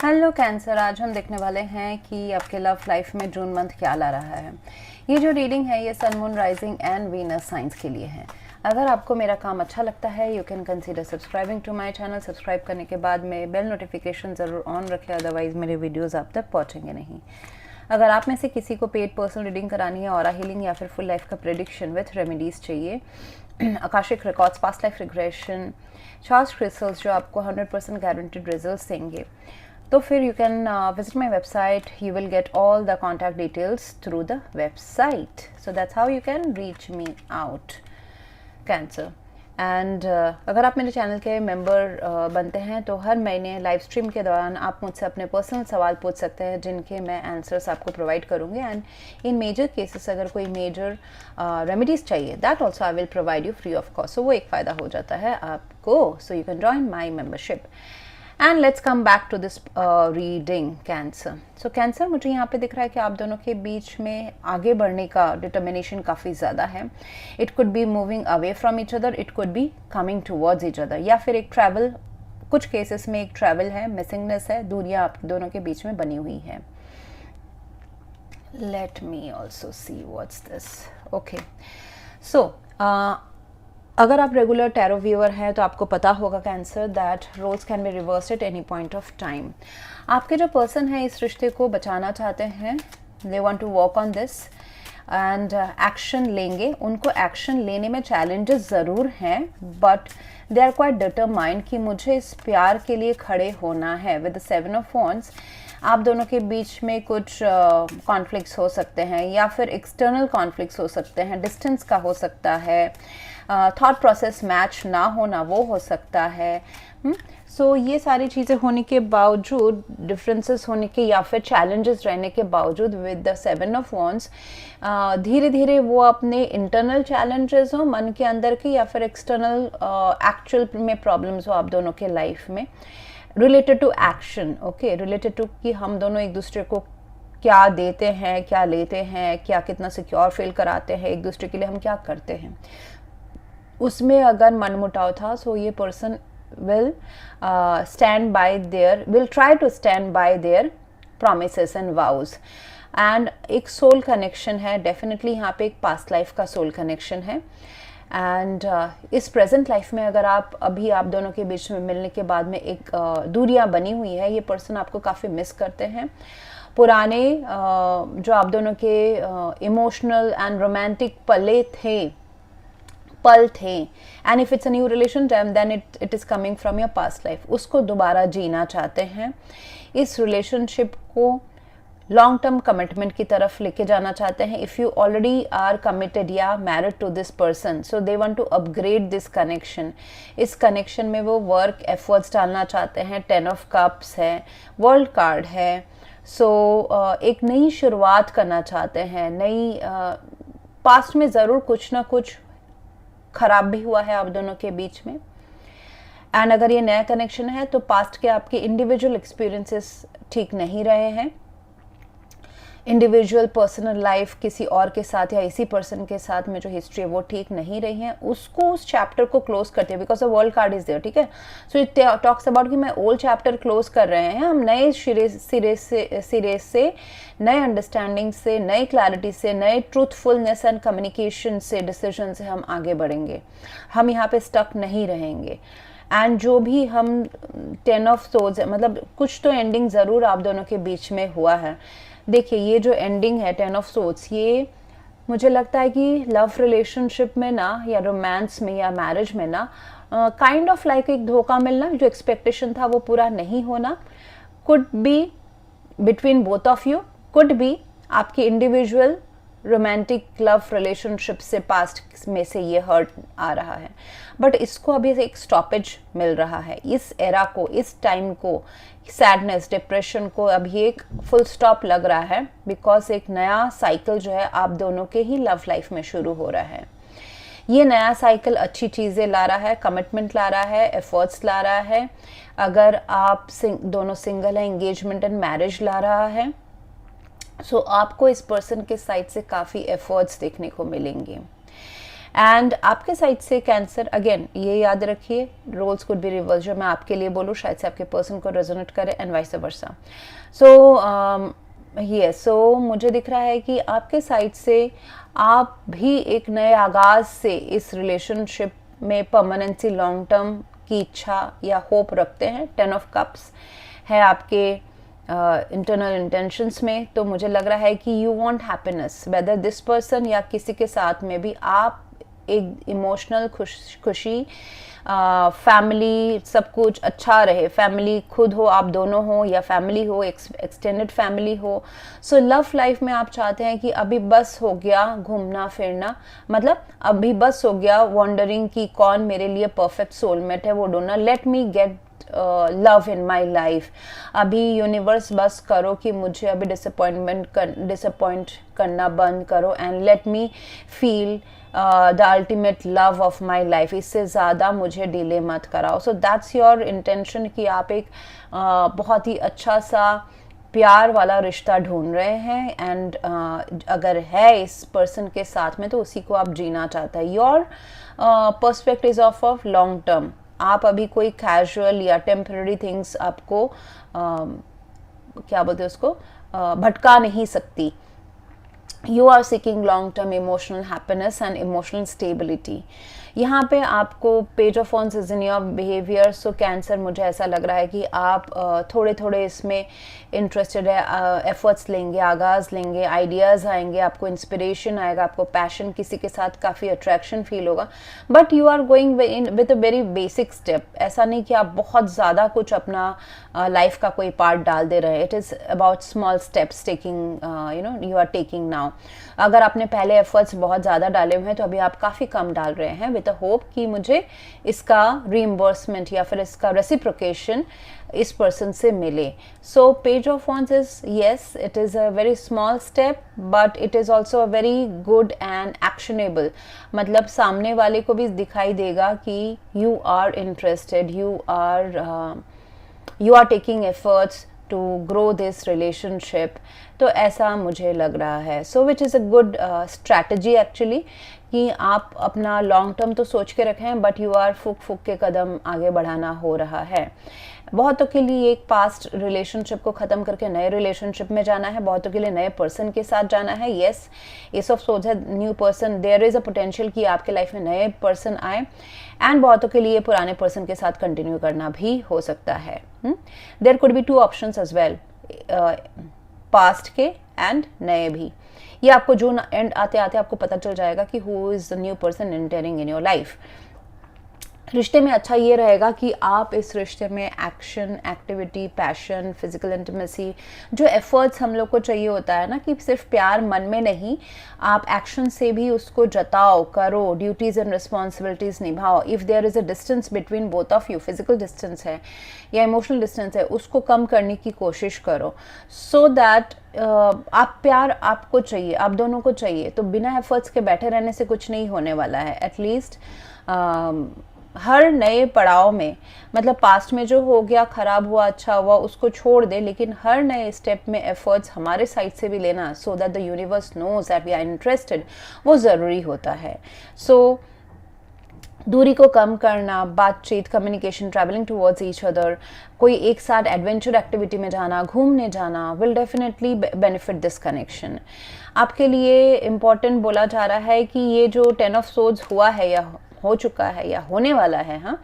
Hello cancer, आज हम देखने वाले हैं कि आपके लव लाइफ में जून मंथ क्या ला रहा है। ये जो रीडिंग है ये sun, moon, rising and Venus signs के लिए है। अगर आपको मेरा काम अच्छा लगता है you can consider subscribing to my channel. Subscribe करने के बाद में बेल नोटिफिकेशन ज़रूर ऑन रखें, अदरवाइज़ मेरे वीडियोज़ आप तक पहुँचेंगे नहीं। अगर आप में से किसी को पेड पर्सनल रीडिंग करानी है, ऑरा हीलिंग या फिर फुल लाइफ का प्रेडिक्शन विथ रेमेडीज़ चाहिए, Akashic records, past life regression, charge crystals जो आपको 100% गारंटेड रिजल्ट्स देंगे, तो फिर you can visit my website. You will get all the contact details through the website. So that's how you can reach me out cancer. And अगर आप मेरे channel के member बनते हैं तो हर महीने लाइव स्ट्रीम के दौरान आप मुझसे अपने पर्सनल सवाल पूछ सकते हैं, जिनके मैं आंसर्स आपको प्रोवाइड करूँगी. एंड इन मेजर केसेस अगर कोई मेजर रेमेडीज़ चाहिए, that also I will provide you free of cost. So वो एक फ़ायदा हो जाता है आपको. So you can join my membership. And let's come back to this reading cancer. So cancer, मुझे यहाँ पे दिख रहा है कि आप दोनों के बीच में आगे बढ़ने का डिटर्मिनेशन काफ़ी ज़्यादा है. It could be moving away from each other, it could be coming towards each other, या फिर एक ट्रैवल, कुछ केसेस में एक ट्रैवल है, मिसिंगनेस है, दूरियाँ आप दोनों के बीच में बनी हुई है. Let me also see what's this. Okay, so अगर आप रेगुलर टैरो व्यूअर हैं तो आपको पता होगा cancer that roles can be reversed at any point of time. आपके जो पर्सन है इस रिश्ते को बचाना चाहते हैं, they want to work on this and action लेंगे. उनको एक्शन लेने में चैलेंजेस ज़रूर हैं, but they are quite determined कि मुझे इस प्यार के लिए खड़े होना है. विद द 7 ऑफ वॉन्ड्स आप दोनों के बीच में कुछ कॉन्फ्लिक्ट्स हो सकते हैं, या फिर एक्सटर्नल कॉन्फ्लिक्ट्स हो सकते हैं, डिस्टेंस का हो सकता है, थॉट प्रोसेस मैच ना होना वो हो सकता है. सो ये सारी चीज़ें होने के बावजूद, डिफरेंसेस होने के या फिर चैलेंजेस रहने के बावजूद, विद द 7 ऑफ वॉन्ड्स धीरे धीरे वो अपने इंटरनल चैलेंजेस हो मन के अंदर के, या फिर एक्सटर्नल एक्चुअल में प्रॉब्लम्स हो आप दोनों के लाइफ में, related to action. Okay, related to कि हम दोनों एक दूसरे को क्या देते हैं, क्या लेते हैं, क्या कितना सिक्योर फील कराते हैं एक दूसरे के लिए, हम क्या करते हैं, उसमें अगर मनमुटाव था. सो ये person will stand by their, will try to stand by their promises and vows. And एक सोल कनेक्शन है डेफिनेटली यहाँ पे, एक पास्ट लाइफ का सोल कनेक्शन है. एंड इस प्रेजेंट लाइफ में अगर आप अभी आप दोनों के बीच में मिलने के बाद में एक दूरियां बनी हुई है, ये पर्सन आपको काफ़ी मिस करते हैं. पुराने जो आप दोनों के इमोशनल एंड रोमांटिक पल थे, and if it's a new relation then it is coming from your past life, उसको दोबारा जीना चाहते हैं. इस रिलेशनशिप को लॉन्ग टर्म कमिटमेंट की तरफ लेके जाना चाहते हैं. If you already are committed या married to this person, so they want to upgrade this connection. इस कनेक्शन में वो वर्क एफर्ट्स डालना चाहते हैं. 10 ऑफ कप्स है, वर्ल्ड कार्ड है. सो एक नई शुरुआत करना चाहते हैं. नई पास्ट में ज़रूर कुछ ना कुछ खराब भी हुआ है आप दोनों के बीच में. एंड अगर ये नया कनेक्शन है तो पास्ट के आपके इंडिविजुअल एक्सपीरियंसेस ठीक नहीं रहे हैं. इंडिविजुअल पर्सनल लाइफ किसी और के साथ या इसी पर्सन के साथ में जो हिस्ट्री है वो ठीक नहीं रही है, उसको उस चैप्टर को क्लोज करते हैं, because the world card is there. ठीक है, सो इट टॉक्स अबाउट कि मैं ओल्ड चैप्टर क्लोज कर रहे हैं, हम नए सिरे से नए अंडरस्टैंडिंग से, नई क्लैरिटी से, नए ट्रूथफुलनेस एंड कम्युनिकेशन से, डिसीजन से हम आगे बढ़ेंगे. हम यहाँ पे स्टक नहीं रहेंगे. एंड जो भी हम 10 ऑफ सोर्ड्स, मतलब कुछ तो एंडिंग ज़रूर आप दोनों के बीच में हुआ है. देखिए ये जो एंडिंग है 10 ऑफ सोर्ड्स, ये मुझे लगता है कि लव रिलेशनशिप में ना, या रोमांस में या मैरिज में ना, काइंड ऑफ लाइक एक धोखा मिलना, जो एक्सपेक्टेशन था वो पूरा नहीं होना. Could be between both of you, could be आपकी इंडिविजुअल रोमांटिक लव रिलेशनशिप से पास्ट में से ये हर्ट आ रहा है, बट इसको अभी एक स्टॉपेज मिल रहा है. इस एरा को, इस टाइम को, सैडनेस, डिप्रेशन को अभी एक फुल स्टॉप लग रहा है, बिकॉज एक नया साइकिल जो है आप दोनों के ही लव लाइफ में शुरू हो रहा है. ये नया साइकिल अच्छी चीज़ें ला रहा है, कमिटमेंट ला रहा है, एफर्ट्स ला रहा है. अगर आप दोनों सिंगल हैं, एंगेजमेंट एंड मैरिज ला रहा है. सो आपको इस पर्सन के साइड से काफ़ी एफर्ट्स देखने को मिलेंगे. एंड आपके साइड से कैंसर, अगेन ये याद रखिए, रोल्स कुड बी रिवर्स, जो मैं आपके लिए बोलूँ शायद से आपके पर्सन को रेजोनेट करे एंड वाइस वर्सा। सो मुझे दिख रहा है कि आपके साइड से आप भी एक नए आगाज से इस रिलेशनशिप में परमानेंसी, लॉन्ग टर्म की इच्छा या होप रखते हैं। 10 ऑफ कप्स है आपके इंटरनल इंटेंशंस में। तो मुझे लग रहा है कि you want happiness, whether this person या किसी के साथ में भी आप एक इमोशनल खुशी, फैमिली सब कुछ अच्छा रहे, फैमिली खुद हो, आप दोनों हो, या फैमिली हो, एक्सटेंडेड फैमिली हो। सो लव लाइफ में आप चाहते हैं कि अभी बस हो गया घूमना फिरना, मतलब अभी बस हो गया वॉन्डरिंग कि कौन मेरे लिए परफेक्ट सोलमेट है वो ढूंढना। Let me get love in my life. अभी यूनिवर्स बस करो कि मुझे अभी डिसअपॉइंट करना बंद करो and let me feel the ultimate love of my life. इससे ज़्यादा मुझे डिले मत कराओ। सो दैट्स योर इंटेंशन कि आप एक बहुत ही अच्छा सा प्यार वाला रिश्ता ढूंढ रहे हैं एंड अगर है इस पर्सन के साथ में तो उसी को आप जीना चाहते हैं। Your perspective of long term, आप अभी कोई कैजुअल या टेम्पररी थिंग्स आपको क्या बोलते हैं उसको भटका नहीं सकती। You are seeking long-term emotional happiness and emotional stability. यहाँ पे आपको page of wands is in your behaviour. So cancer, मुझे ऐसा लग रहा है कि आप थोड़े थोड़े इसमें इंटरेस्टेड है, एफर्ट्स लेंगे, आगाज़ लेंगे, आइडियाज़ आएंगे, आपको इंस्पिरेशन आएगा, आपको पैशन, किसी के साथ काफ़ी अट्रैक्शन फील होगा। But you are going with a very basic step. ऐसा नहीं कि आप बहुत ज़्यादा कुछ अपना लाइफ का कोई पार्ट डाल दे रहे हैं। It is about small steps taking you are taking now. अगर आपने पहले एफर्ट्स बहुत ज़्यादा डाले हुए हैं तो अभी आप काफ़ी कम डाल रहे हैं विद अ होप कि मुझे इसका रीइंबर्समेंट या फिर इसका रेसिप्रोकेशन इस पर्सन से मिले। So page of wands is, yes, it is a very small step but it is also a very good and actionable. मतलब सामने वाले को भी दिखाई देगा कि you are interested, you are taking efforts to grow this relationship. तो ऐसा मुझे लग रहा है। So which is a good strategy actually, कि आप अपना लॉन्ग टर्म तो सोच के रखें बट यू आर फूक के कदम आगे बढ़ाना हो रहा है। बहुतों के लिए एक पास्ट रिलेशनशिप को ख़त्म करके नए रिलेशनशिप में जाना है, बहुतों के लिए नए पर्सन के साथ जाना है। येस, एस ऑफ सोर्ड्स है, new person, there is a potential कि आपके लाइफ में नए पर्सन आए एंड बहुतों के लिए पुराने पर्सन के साथ कंटिन्यू करना भी हो सकता है। There could be 2 options as well, past के एंड नए भी। ये आपको जून एंड आते आते आपको पता चल जाएगा कि who is the new person entering in your life. रिश्ते में अच्छा ये रहेगा कि आप इस रिश्ते में action, activity, passion, physical intimacy, जो एफर्ट्स हम लोग को चाहिए होता है ना, कि सिर्फ प्यार मन में नहीं, आप एक्शन से भी उसको जताओ, करो, ड्यूटीज़ एंड रिस्पॉन्सिबिलिटीज़ निभाओ। If there is a distance between both of you, physical distance है या इमोशनल डिस्टेंस है, उसको कम करने की कोशिश करो सो दैट आप प्यार आपको चाहिए, आप दोनों को चाहिए। तो बिना एफर्ट्स के बैठे रहने से कुछ नहीं होने वाला है। एटलीस्ट हर नए पड़ाव में, मतलब पास्ट में जो हो गया, खराब हुआ, अच्छा हुआ, उसको छोड़ दे, लेकिन हर नए स्टेप में एफर्ट्स हमारे साइड से भी लेना so that the universe knows that we are interested, वो ज़रूरी होता है। सो दूरी को कम करना, बातचीत, communication, travelling towards each other, कोई एक साथ एडवेंचर एक्टिविटी में जाना, घूमने जाना will definitely benefit this connection. आपके लिए इम्पॉर्टेंट बोला जा रहा है कि ये जो 10 ऑफ सोर्ड्स हुआ है या हो चुका है या होने वाला है, हाँ,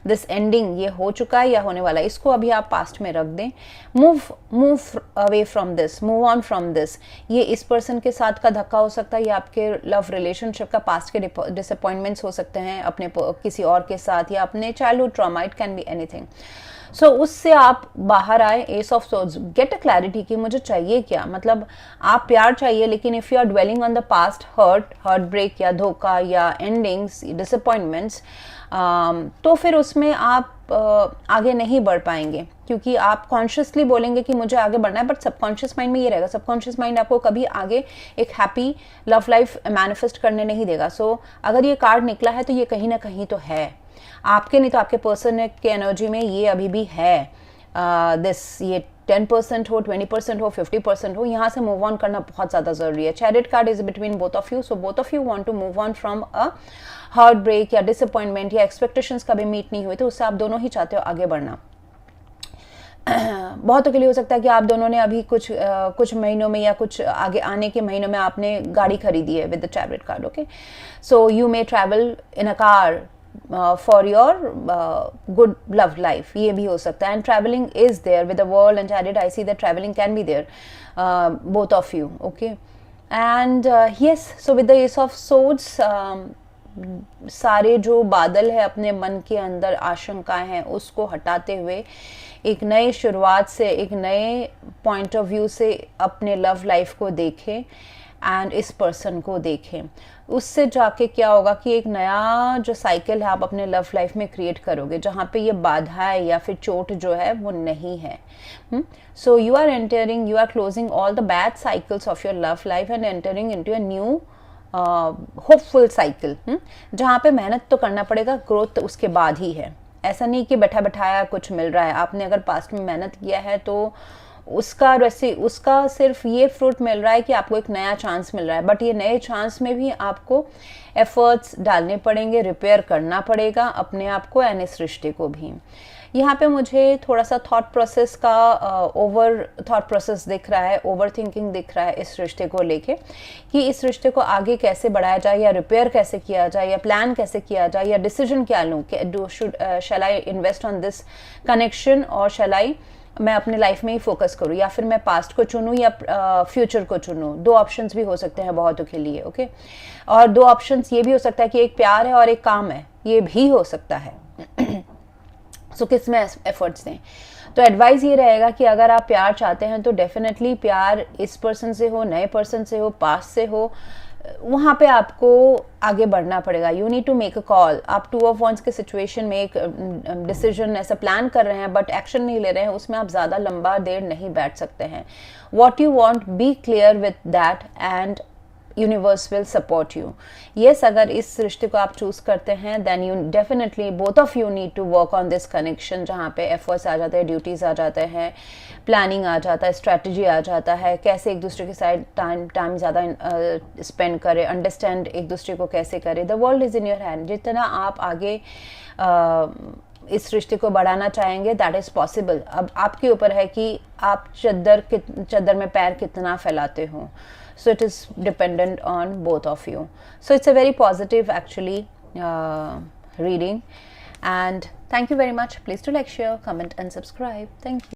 दिस एंडिंग, ये हो चुका है या होने वाला है, इसको अभी आप पास्ट में रख दें। Move away from this, move on from this. ये इस पर्सन के साथ का धक्का हो सकता है या आपके लव रिलेशनशिप का पास्ट के डिसअपॉइंटमेंट्स हो सकते हैं अपने किसी और के साथ या अपने childhood trauma, it can be anything. So उससे आप बाहर आए। Ace of swords, get a clarity कि मुझे चाहिए क्या। मतलब आप प्यार चाहिए, लेकिन if you are dwelling on the past heart break या धोखा या एंडिंग्स, डिसअपॉइंटमेंट्स, तो फिर उसमें आप आगे नहीं बढ़ पाएंगे, क्योंकि आप कॉन्शियसली बोलेंगे कि मुझे आगे बढ़ना है, बट सबकॉन्शियस माइंड में ये रहेगा। सबकॉन्शियस माइंड आपको कभी आगे एक हैप्पी लव लाइफ मैनिफेस्ट करने नहीं देगा। सो अगर ये कार्ड निकला है तो ये कहीं ना कहीं तो है आपके, नहीं तो आपके पर्सन के एनर्जी में ये अभी भी है। ये 10% हो, 20% हो, 50% हो, यहाँ से मूव ऑन करना बहुत ज़्यादा ज़रूरी है. Chariot card is between both of you, so both of you want to move on from a heart break या डिसअपॉइंटमेंट या एक्सपेक्टेशंस कभी मीट नहीं हुई, तो उससे आप दोनों ही चाहते हो आगे बढ़ना. बहुतों के लिए हो सकता है कि आप दोनों ने अभी कुछ महीनों में या कुछ आगे आने के महीनों में आपने गाड़ी खरीदी है with the chariot card. Okay, so you may travel in a car for your good love life, ये भी हो सकता है. And travelling is there with the world and chariot. I see that travelling can be there both of you. Okay, and yes, so with the ace of swords, सारे जो बादल है अपने मन के अंदर, आशंकाएं हैं, उसको हटाते हुए एक नई शुरुआत से, एक नए पॉइंट ऑफ व्यू से अपने लव लाइफ को देखें एंड इस पर्सन को देखें. उससे जाके क्या होगा कि एक नया जो साइकिल है आप अपने लव लाइफ में क्रिएट करोगे, जहाँ पे ये बाधाएं या फिर चोट जो है वो नहीं है. So you are entering, you are closing all the bad cycles of your love life and entering into a new hopeful cycle, जहाँ पे मेहनत तो करना पड़ेगा, ग्रोथ तो उसके बाद ही है. ऐसा नहीं कि बैठा बैठाया कुछ मिल रहा है. आपने अगर पास्ट में मेहनत किया है तो उसका सिर्फ ये फ्रूट मिल रहा है कि आपको एक नया चांस मिल रहा है. बट ये नए चांस में भी आपको एफर्ट्स डालने पड़ेंगे, रिपेयर करना पड़ेगा अपने आप को एंड इस रिश्ते को भी. यहाँ पे मुझे थोड़ा सा थॉट प्रोसेस का ओवर थॉट प्रोसेस दिख रहा है, ओवर थिंकिंग दिख रहा है इस रिश्ते को लेके, कि इस रिश्ते को आगे कैसे बढ़ाया जाए या रिपेयर कैसे किया जाए या प्लान कैसे किया जाए या डिसीजन क्या लूँ. Shall I invest on this connection और शैल आई मैं अपने लाइफ में ही फोकस करूँ, या फिर मैं पास्ट को चुनूँ या फ्यूचर को चुनूँ. दो ऑप्शंस भी हो सकते हैं बहुतों के लिए. ओके, और दो ऑप्शंस ये भी हो सकता है कि एक प्यार है और एक काम है, ये भी हो सकता है. सो किस में एफर्ट्स दें. तो एडवाइस ये रहेगा कि अगर आप प्यार चाहते हैं तो डेफिनेटली प्यार इस पर्सन से हो, नए पर्सन से हो, पास्ट से हो, वहाँ पे आपको आगे बढ़ना पड़ेगा. You need to make a call. आप 2 ऑफ वंस के सिचुएशन में एक डिसीजन ऐसा प्लान कर रहे हैं बट एक्शन नहीं ले रहे हैं, उसमें आप ज़्यादा लंबा देर नहीं बैठ सकते हैं. What you want, be clear with that and universe will support you. Yes, अगर इस रिश्ते को आप चूज करते हैं then you definitely both of you need to work on this connection, जहाँ पे एफर्ट्स आ जाते हैं, ड्यूटीज आ जाते हैं, प्लानिंग आ जाता है, स्ट्रैटेजी आ जाता है, कैसे एक दूसरे के साथ टाइम ज़्यादा स्पेंड करें, अंडरस्टैंड एक दूसरे को कैसे करें. The world is in your hand. जितना आप आगे इस रिश्ते को बढ़ाना चाहेंगे दैट इज़ पॉसिबल. अब आपके ऊपर है कि आप चद्दर में पैर कितना फैलाते हो. So it is dependent on both of you. So it's a very positive actually reading, and thank you very much. Please do like, share, comment and subscribe. Thank you.